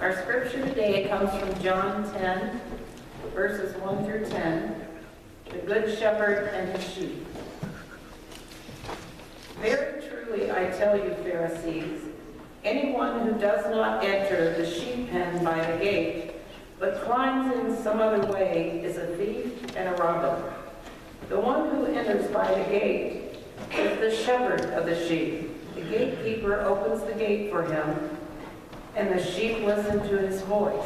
Our scripture today comes from John 10, verses 1 through 10, the Good Shepherd and his sheep. Very truly I tell you, Pharisees, anyone who does not enter the sheep pen by the gate, but climbs in some other way, is a thief and a robber. The one who enters by the gate is the shepherd of the sheep. The gatekeeper opens the gate for him, and the sheep listen to his voice.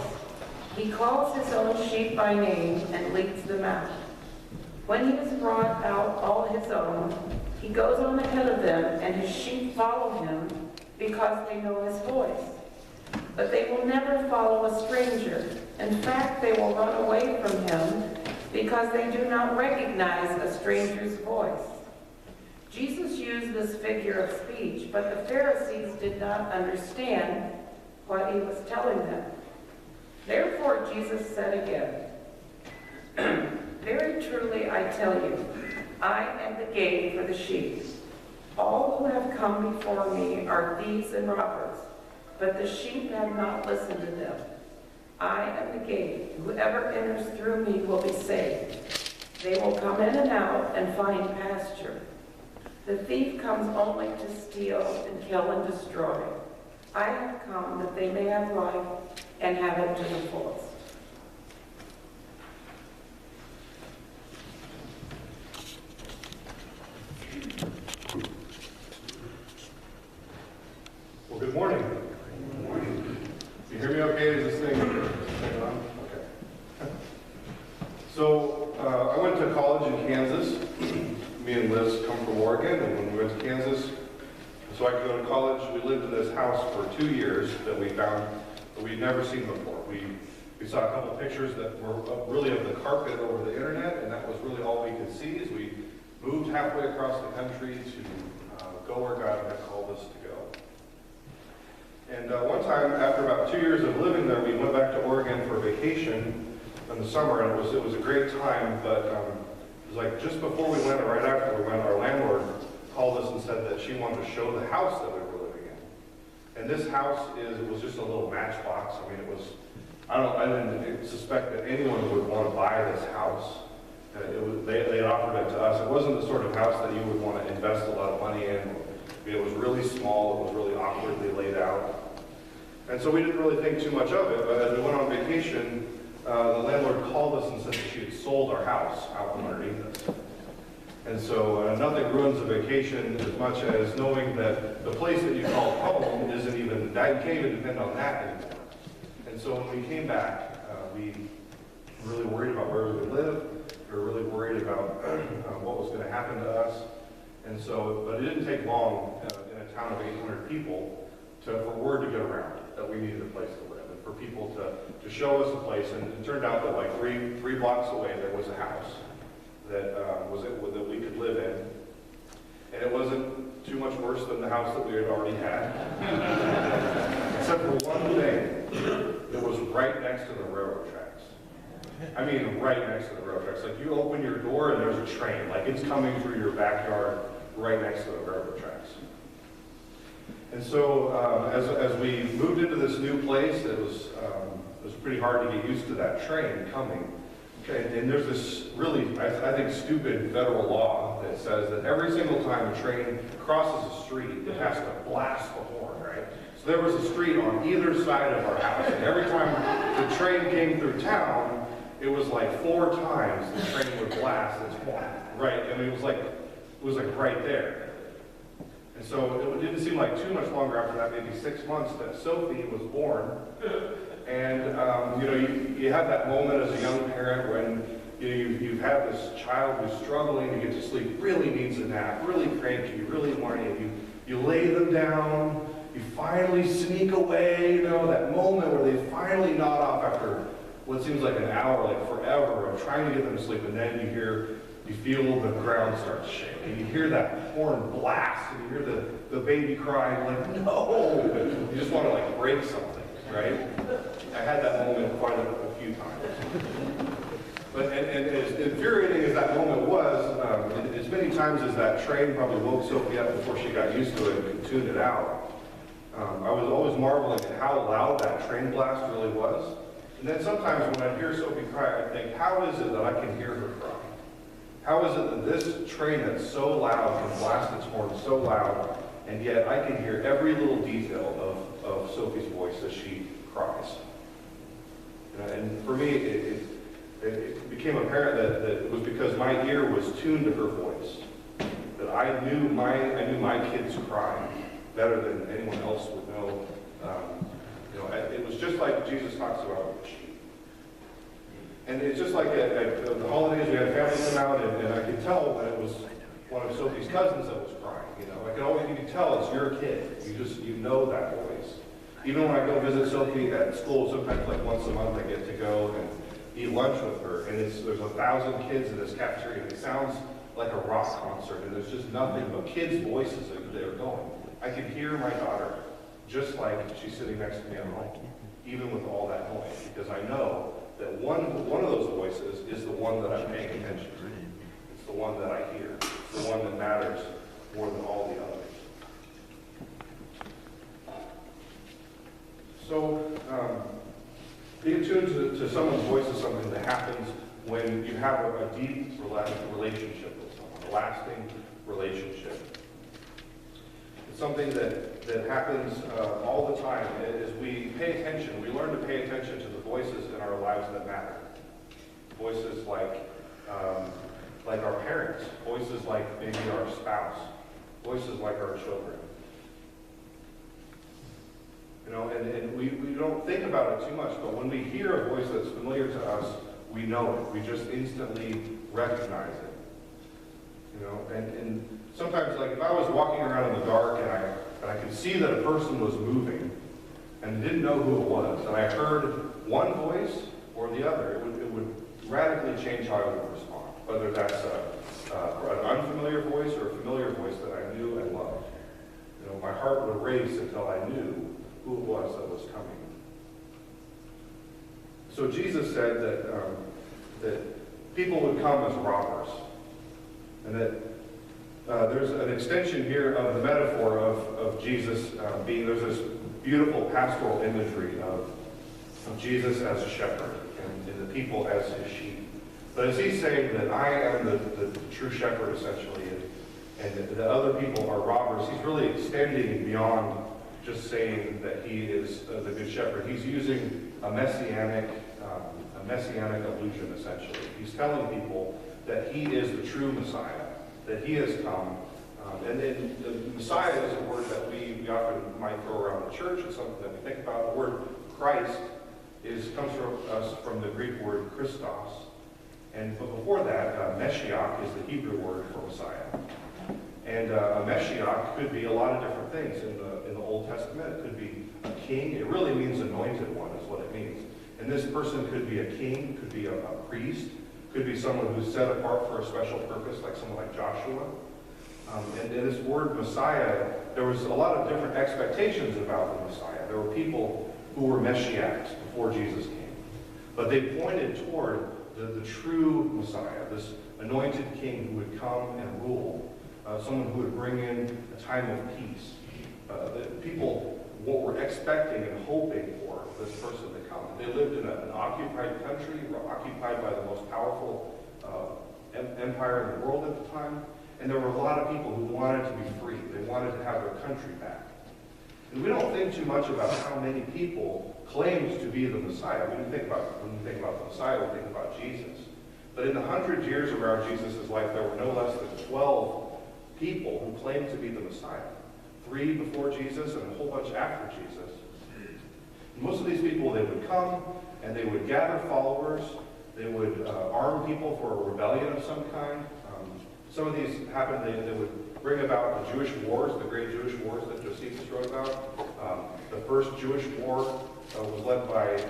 He calls his own sheep by name and leads them out. When he has brought out all his own, he goes on ahead of them, and his sheep follow him because they know his voice. But they will never follow a stranger. In fact, they will run away from him because they do not recognize a stranger's voice. Jesus used this figure of speech, but the Pharisees did not understand what he was telling them. Therefore, Jesus said again, very truly I tell you, I am the gate for the sheep. All who have come before me are thieves and robbers, but the sheep have not listened to them. I am the gate. Whoever enters through me will be saved. They will come in and out and find pasture. The thief comes only to steal and kill and destroy. I have come that they may have life and have it to the fullest. Well, good morning. Good morning. You hear me okay? Is this thing on? Okay. So, I went to college in Kansas. Me and Liz come from Oregon, and when we went to Kansas, so I could go to college, we lived in this house for 2 years that we found that we'd never seen before. We saw a couple of pictures that were really of the carpet over the internet, and that was really all we could see as we moved halfway across the country to go where God had called us to go. And one time, after about 2 years of living there, we went back to Oregon for vacation in the summer, and it was a great time, but it was like just before we went, or right after we went, our landlord called us and said that she wanted to show the house that we were living in. And this house was just a little matchbox. I mean, it was, I didn't suspect that anyone would want to buy this house. They offered it to us. It wasn't the sort of house that you would want to invest a lot of money in. It was really small. It was really awkwardly laid out. And so we didn't really think too much of it, but as we went on vacation, the landlord called us and said that she had sold our house out from underneath us. And so nothing ruins a vacation as much as knowing that the place that you call home isn't even, that you can't even depend on that anymore. And so when we came back, we were really worried about where we would live. We were really worried about what was going to happen to us. And so, but it didn't take long in a town of 800 people for word to get around that we needed a place to live, and for people to show us a place. And it turned out that like three blocks away there was a house that we could live in. And it wasn't too much worse than the house that we had already had. Except for one thing, it was right next to the railroad tracks. I mean, right next to the railroad tracks. Like, you open your door and there's a train. Like, it's coming through your backyard right next to the railroad tracks. And so, as we moved into this new place, it was pretty hard to get used to that train coming. Okay, and there's this really, I think, stupid federal law that says that every single time a train crosses a street, it has to blast the horn, right? So there was a street on either side of our house, and every time the train came through town, it was like 4 times the train would blast its horn, right? I mean, it was like right there. And so it didn't seem like too much longer after that, maybe 6 months, that Sophie was born. And you have that moment as a young parent when you've had this child who's struggling to get to sleep, really needs a nap, really cranky, really whiny. You lay them down, you finally sneak away, that moment where they finally nod off after what seems like an hour, like forever of trying to get them to sleep, and then you feel the ground start to shake, and you hear that horn blast, and you hear the baby crying, like, no! You just want to like break something, right? I had that moment quite a few times. But and as infuriating as that moment was, as many times as that train probably woke Sophie up before she got used to it and could tune it out, I was always marveling at how loud that train blast really was. And then sometimes when I hear Sophie cry, I think, how is it that I can hear her cry? How is it that this train that's so loud can blast its horn so loud, and yet I can hear every little detail of Sophie's voice as she cries? And for me, it became apparent that it was because my ear was tuned to her voice, that I knew my kids cry better than anyone else would know. It was just like Jesus talks about with the sheep. And it's just like at the holidays, we had family come out, and I could tell when it was one of Sophie's cousins that was crying. You can tell it's your kid. You know that voice. Even when I go visit Sophie at school, sometimes like once a month, I get to go and eat lunch with her, and there's 1,000 kids in this cafeteria, and it sounds like a rock concert, and there's just nothing but kids' voices that are going. I can hear my daughter just like she's sitting next to me at home, even with all that noise, because I know that one of those voices is the one that I'm paying attention to. It's the one that I hear. It's the one that matters more than all the others. So, being tuned to someone's voice is something that happens when you have a deep relationship with someone, a lasting relationship. It's something that happens all the time. As we pay attention, we learn to pay attention to the voices in our lives that matter. Voices like our parents, voices like maybe our spouse, voices like our children. And we don't think about it too much, but when we hear a voice that's familiar to us, we know it. We just instantly recognize it. And sometimes, like if I was walking around in the dark and I could see that a person was moving and didn't know who it was, and I heard one voice or the other, it would radically change how I would respond. Whether that's an unfamiliar voice or a familiar voice that I knew and loved. My heart would race until I knew who it was that was coming. So Jesus said that people would come as robbers, and that there's an extension here of the metaphor of Jesus there's this beautiful pastoral imagery of Jesus as a shepherd and the people as his sheep. But as he's saying that I am the true shepherd, essentially, and the other people are robbers, he's really extending beyond just saying that he is the good shepherd. He's using a messianic allusion, essentially. He's telling people that he is the true Messiah, that he has come. And then the Messiah is a word that we often might throw around the church. It's something that we think about. The word Christ comes from the Greek word Christos. But before that, Meshiach is the Hebrew word for Messiah. And a Meshiach could be a lot of different things in the Old Testament. It could be a king. It really means anointed one is what it means. And this person could be a king, could be a priest, could be someone who's set apart for a special purpose, like someone like Joshua. And this word Messiah, there was a lot of different expectations about the Messiah. There were people who were Meshiachs before Jesus came. But they pointed toward the true Messiah, this anointed king who would come and rule, someone who would bring in a time of peace. The people were expecting and hoping for this person to come. They lived in an occupied country, occupied by the most powerful empire in the world at the time. And there were a lot of people who wanted to be free. They wanted to have their country back. And we don't think too much about how many people claimed to be the Messiah. When you think about the Messiah, we think about Jesus. But in the 100 years around Jesus' life, there were no less than 12 people who claimed to be the Messiah. 3 before Jesus and a whole bunch after Jesus. And most of these people, they would come and they would gather followers. They would arm people for a rebellion of some kind. Some of these happened, they would bring about the Jewish wars, the great Jewish wars that Josephus wrote about. The first Jewish war was led by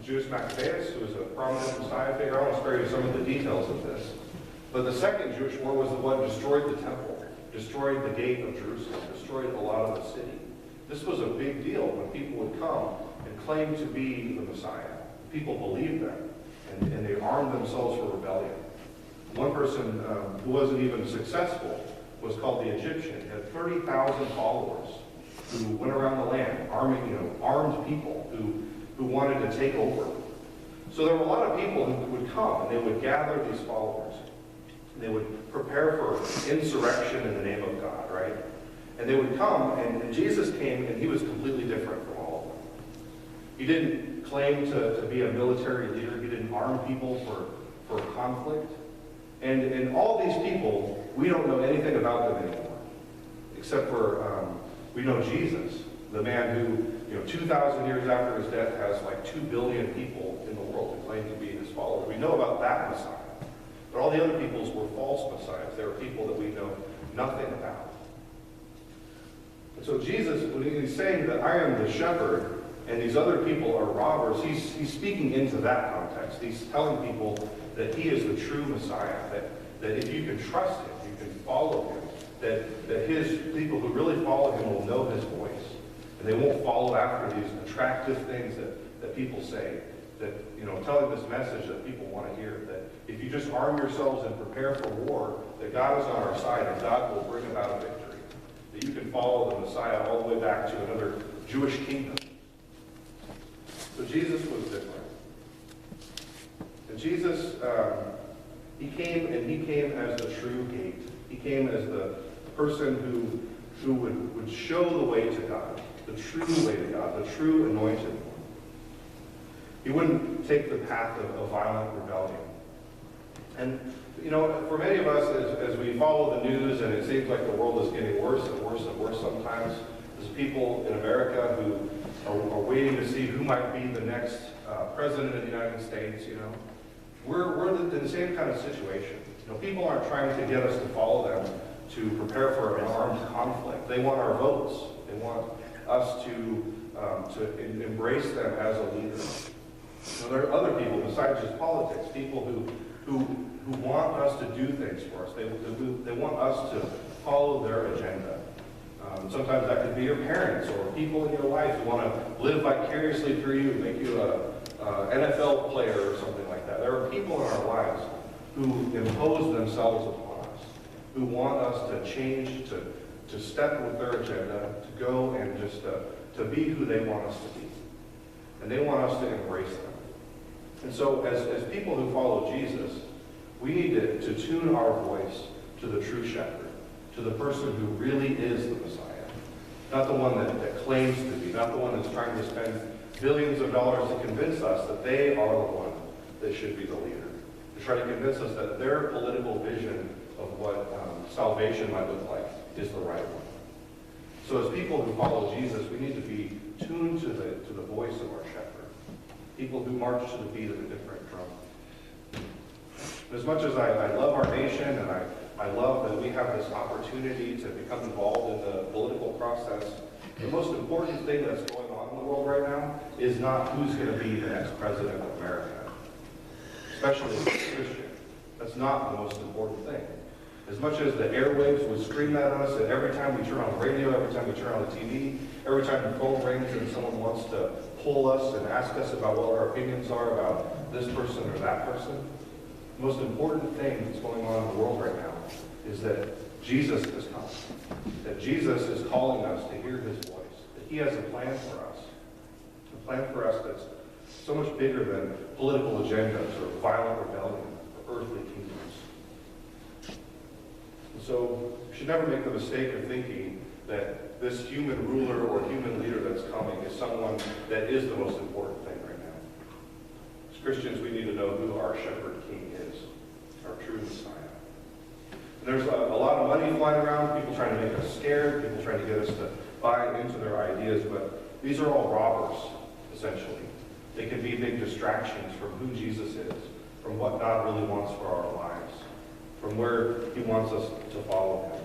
Judas Maccabeus, who was a prominent Messiah figure. I want to spare you some of the details of this. But the second Jewish war was the one that destroyed the temple, destroyed the gate of Jerusalem, destroyed a lot of the city. This was a big deal when people would come and claim to be the Messiah. People believed them, and they armed themselves for rebellion. One person who wasn't even successful was called the Egyptian. He had 30,000 followers. who went around the land, armed people who wanted to take over. So there were a lot of people who would come, and they would gather these followers. And they would prepare for insurrection in the name of God, right? And they would come, and Jesus came, and he was completely different from all of them. He didn't claim to be a military leader. He didn't arm people for conflict. And all these people, we don't know anything about them anymore, except for we know Jesus, the man who, 2,000 years after his death has like 2 billion people in the world who claim to be his followers. We know about that Messiah. But all the other peoples were false messiahs. They were people that we know nothing about. And so Jesus, when he's saying that I am the shepherd and these other people are robbers, he's speaking into that context. He's telling people that he is the true Messiah, that if you can trust him, you can follow him, that his people who really follow him will know his voice. And they won't follow after these attractive things that people say, that, telling this message that people want to hear, that if you just arm yourselves and prepare for war, that God is on our side and God will bring about a victory. That you can follow the Messiah all the way back to another Jewish kingdom. So Jesus was different. And Jesus, he came as the true gate. He came as the person who would show the way to God, the true way to God, the true anointed one. He wouldn't take the path of violent rebellion. And, for many of us, as we follow the news, and it seems like the world is getting worse and worse and worse sometimes, there's people in America who are waiting to see who might be the next president of the United States, We're in the same kind of situation. People aren't trying to get us to follow them to prepare for an armed conflict. They want our votes. They want us to embrace them as a leader. There are other people besides just politics, people who want us to do things for us. They want us to follow their agenda. Sometimes that could be your parents or people in your life who want to live vicariously through you, make you a NFL player or something like that. There are people in our lives who impose themselves upon us, who want us to change, to step with their agenda, to go and just to be who they want us to be. And they want us to embrace them. And so as people who follow Jesus, we need to tune our voice to the true shepherd, to the person who really is the Messiah. Not the one that claims to be, not the one that's trying to spend billions of dollars to convince us that they are the one that should be the leader. To try to convince us that their political vision of what salvation might look like is the right one. So as people who follow Jesus, we need to be tuned to the voice of our shepherd. People who march to the beat of a different drum. As much as I love our nation and I love that we have this opportunity to become involved in the political process, the most important thing that's going on in the world right now is not who's going to be the next president of America, especially as a Christian. That's not the most important thing. As much as the airwaves would scream at us, and every time we turn on the radio, every time we turn on the TV, every time the phone rings and someone wants to pull us and ask us about what our opinions are about this person or that person, the most important thing that's going on in the world right now is that Jesus has come. That Jesus is calling us to hear his voice. That he has a plan for us. A plan for us that's so much bigger than political agendas or violent rebellion or earthly kingdoms. And so we should never make the mistake of thinking that this human ruler or human leader that's coming is someone that is the most important thing right now. As Christians, we need to know who our shepherd king is, our true Messiah. And there's a lot of money flying around, people trying to make us scared, people trying to get us to buy into their ideas, but these are all robbers, essentially. They can be big distractions from who Jesus is, from what God really wants for our lives, from where he wants us to follow him.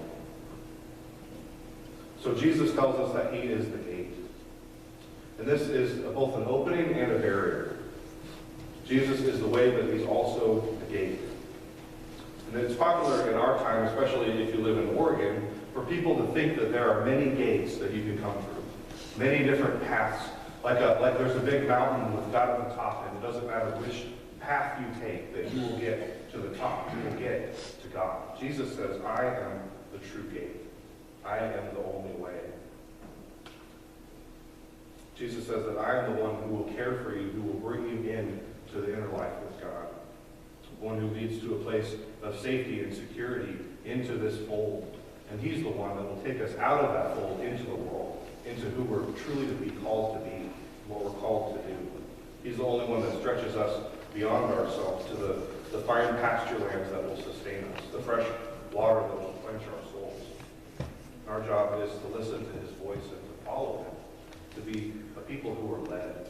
So Jesus tells us that he is the gate. And this is both an opening and a barrier. Jesus is the way, but he's also the gate. And it's popular in our time, especially if you live in Oregon, for people to think that there are many gates that you can come through. Many different paths. Like there's a big mountain with God at the top, and it doesn't matter which path you take, that you will get to the top. You will get to God. Jesus says, I am the true gate. I am the only way. Jesus says that I am the one who will care for you, who will bring you in to the inner life with God. One who leads to a place of safety and security into this fold. And he's the one that will take us out of that fold into the world, into who we're truly to be called to be, what we're called to do. He's the only one that stretches us beyond ourselves to the fine pasture lands that will sustain us, the fresh water that will quench our souls. Our job is to listen to his voice and to follow him, to be a people who are led.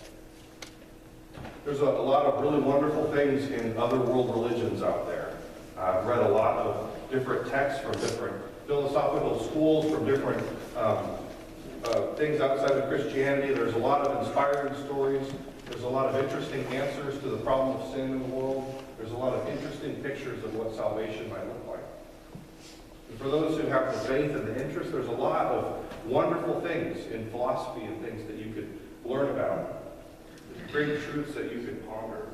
There's a lot of really wonderful things in other world religions out there. I've read a lot of different texts from different philosophical schools, from different things outside of Christianity. There's a lot of inspiring stories. There's a lot of interesting answers to the problem of sin in the world. There's a lot of interesting pictures of what salvation might look like. And for those who have the faith and the interest, there's a lot of wonderful things in philosophy and things that you could learn about. Great truths that you can ponder.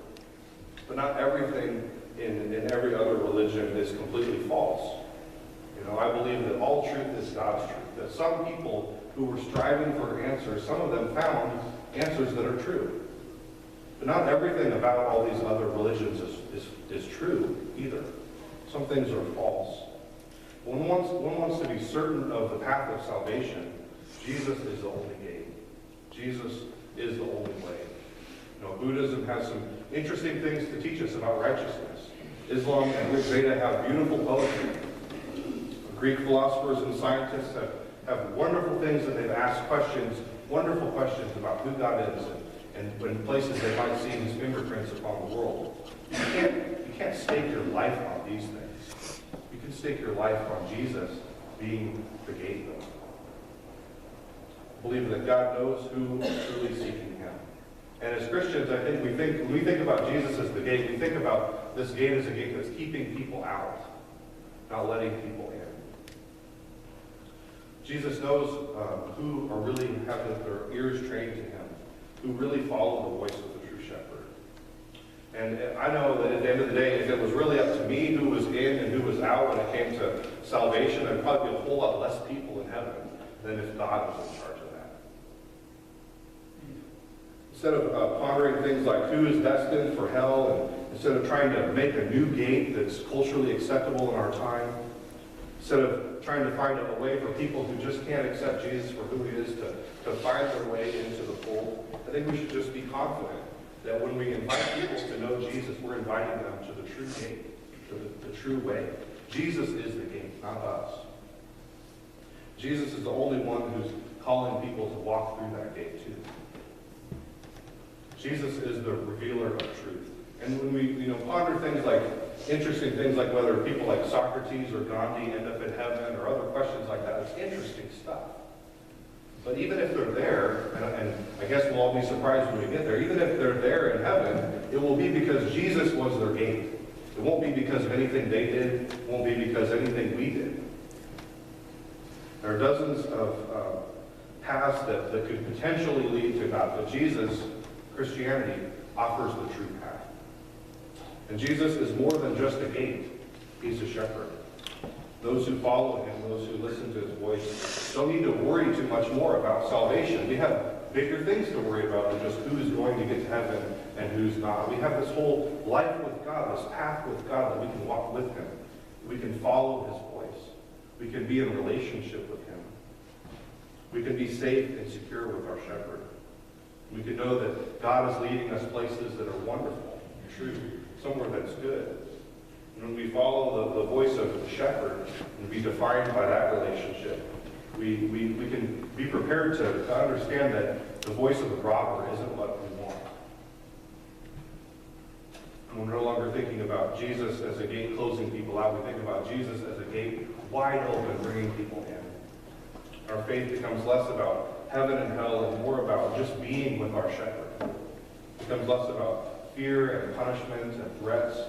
But not everything in every other religion is completely false. I believe that all truth is God's truth. That some people who were striving for answers, some of them found answers that are true. But not everything about all these other religions is true either. Some things are false. One wants to be certain of the path of salvation. Jesus is the only gate. Jesus is the only way. Buddhism has some interesting things to teach us about righteousness. Islam and Rig Veda have beautiful poetry. Greek philosophers and scientists have wonderful things that they've asked questions, wonderful questions about who God is and in places they might see his fingerprints upon the world. You can't stake your life on these things. You can stake your life on Jesus being the gate, though. I believe that God knows who is truly seeking him. And as Christians, I think when we think about Jesus as the gate, we think about this gate as a gate that's keeping people out, not letting people in. Jesus knows who are really have their ears trained to him, who really follow the voice of the true shepherd. And I know that at the end of the day, if it was really up to me who was in and who was out when it came to salvation, there'd probably be a whole lot less people in heaven than if God was in charge of that. Instead of pondering things like who is destined for hell, and instead of trying to make a new gate that's culturally acceptable in our time, instead of trying to find a way for people who just can't accept Jesus for who he is to find their way into the fold, I think we should just be confident that when we invite people to know Jesus, we're inviting them to the true gate, to the true way. Jesus is the gate, not us. Jesus is the only one who's calling people to walk through that gate too. Jesus is the revealer of truth. And when we ponder things like, interesting things like whether people like Socrates or Gandhi end up in heaven or other questions like that, it's interesting stuff. But even if they're there, and I guess we'll all be surprised when we get there, even if they're there in heaven, it will be because Jesus was their gate. It won't be because of anything they did. It won't be because of anything we did. There are dozens of paths that could potentially lead to God, but Jesus, Christianity, offers the true path. And Jesus is more than just a gate. He's a shepherd. Those who follow him, those who listen to his voice, don't need to worry too much more about salvation. We have bigger things to worry about than just who's going to get to heaven and who's not. We have this whole life with God, this path with God that we can walk with him. We can follow his voice. We can be in relationship with him. We can be safe and secure with our shepherd. We can know that God is leading us places that are wonderful and true, somewhere that's good. And when we follow the voice of the shepherd and be defined by that relationship, we can be prepared to understand that the voice of the robber isn't what we want. And we're no longer thinking about Jesus as a gate closing people out. We think about Jesus as a gate wide open, bringing people in. Our faith becomes less about heaven and hell and more about just being with our shepherd. It becomes less about fear and punishment and threats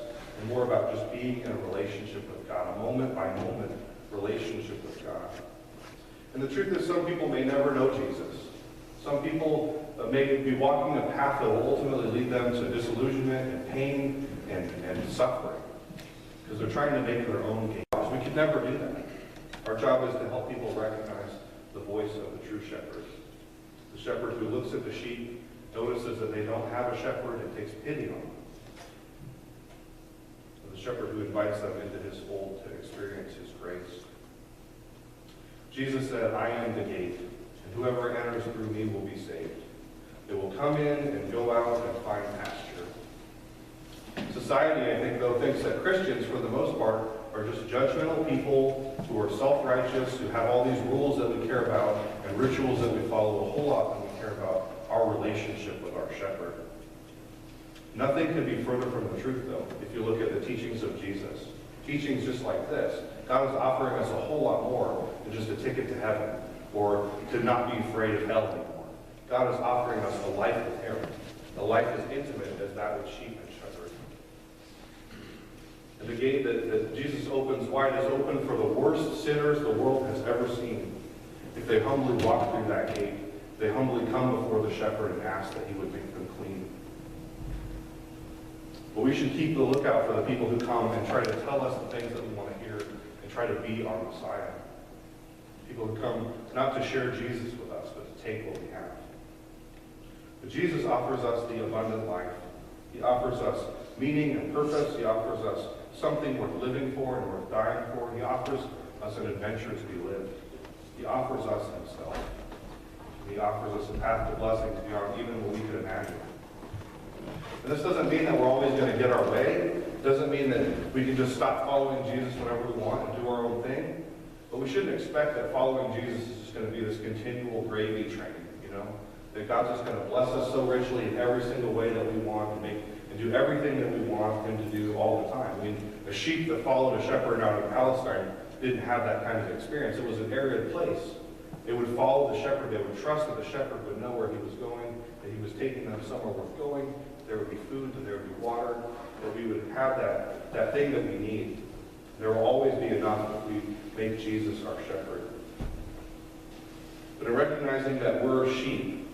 and more about just being in a relationship with God, a moment-by-moment relationship with God. And the truth is, some people may never know Jesus. Some people may be walking a path that will ultimately lead them to disillusionment and pain and suffering because they're trying to make their own gates. We could never do that. Our job is to help people recognize the voice of the true shepherd. The shepherd who looks at the sheep notices that they don't have a shepherd and takes pity on them. The shepherd who invites them into his fold to experience his grace. Jesus said, I am the gate, and whoever enters through me will be saved. They will come in and go out and find pasture. Society, I think, though, thinks that Christians, for the most part, are just judgmental people who are self-righteous, who have all these rules that we care about and rituals that we follow a whole lot when we care about our relationship with our shepherd. Nothing could be further from the truth, though, if you look at the teachings of Jesus. Teachings just like this. God is offering us a whole lot more than just a ticket to heaven or to not be afraid of hell anymore. God is offering us a life with him, a life as intimate as that with sheep and shepherd. And the gate that Jesus opens wide is open for the worst sinners the world has ever seen. If they humbly walk through that gate, they humbly come before the shepherd and ask that he would make them clean. But we should keep the lookout for the people who come and try to tell us the things that we want to hear and try to be our Messiah. People who come not to share Jesus with us, but to take what we have. But Jesus offers us the abundant life. He offers us meaning and purpose. He offers us something worth living for and worth dying for. He offers us an adventure to be lived. He offers us himself. He offers us a path to blessings beyond even what we could imagine. And this doesn't mean that we're always going to get our way. It doesn't mean that we can just stop following Jesus whenever we want and do our own thing. But we shouldn't expect that following Jesus is just going to be this continual gravy train, that God's just going to bless us so richly in every single way that we want and do everything that we want him to do all the time. I mean, a sheep that followed a shepherd out in Palestine didn't have that kind of experience. It was an arid place. They would follow the shepherd. They would trust that the shepherd would know where he was going, that he was taking them somewhere worth going. There would be food, and there would be water, that we would have that thing that we need. There will always be enough if we make Jesus our shepherd. But in recognizing that we're sheep,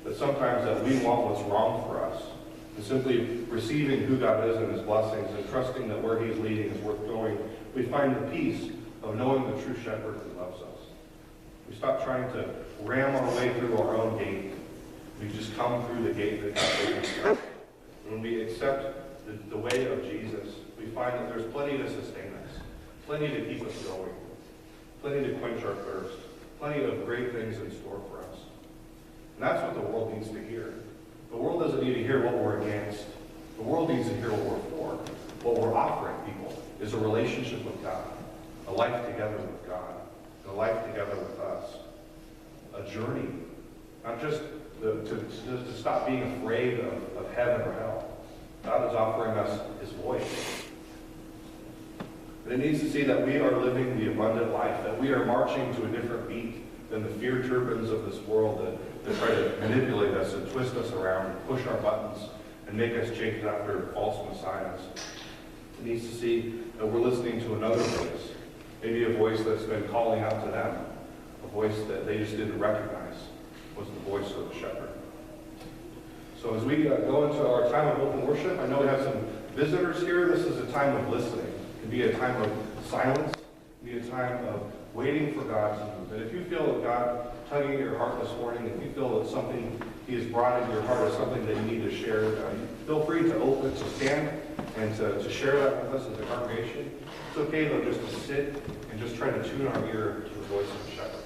that sometimes that we want what's wrong for us, and simply receiving who God is and his blessings and trusting that where he's leading is worth going, we find the peace of knowing the true shepherd who loves us. We stop trying to ram our way through our own gate. We just come through the gate that God opens for us. When we accept the way of Jesus, we find that there's plenty to sustain us, plenty to keep us going, plenty to quench our thirst, plenty of great things in store for us. And that's what the world needs to hear. The world doesn't need to hear what we're against. The world needs to hear what we're for. What we're offering people is a relationship with God, a life together with God, a life together with us, a journey, not just to stop being afraid of heaven or hell. God is offering us his voice. But it needs to see that we are living the abundant life, that we are marching to a different beat than the fear turbans of this world that try to manipulate us and twist us around and push our buttons and make us chase after false messiahs. It needs to see that we're listening to another voice, maybe a voice that's been calling out to them, a voice that they just didn't recognize was the voice of the shepherd. So as we go into our time of open worship, I know we have some visitors here. This is a time of listening. It can be a time of silence. It can be a time of waiting for God to move. And if you feel that God tugging at your heart this morning, if you feel that something he has brought into your heart is something that you need to share, feel free to stand and to share that with us as a congregation. It's okay, though, just to sit and just try to tune our ear to the voice of the shepherd.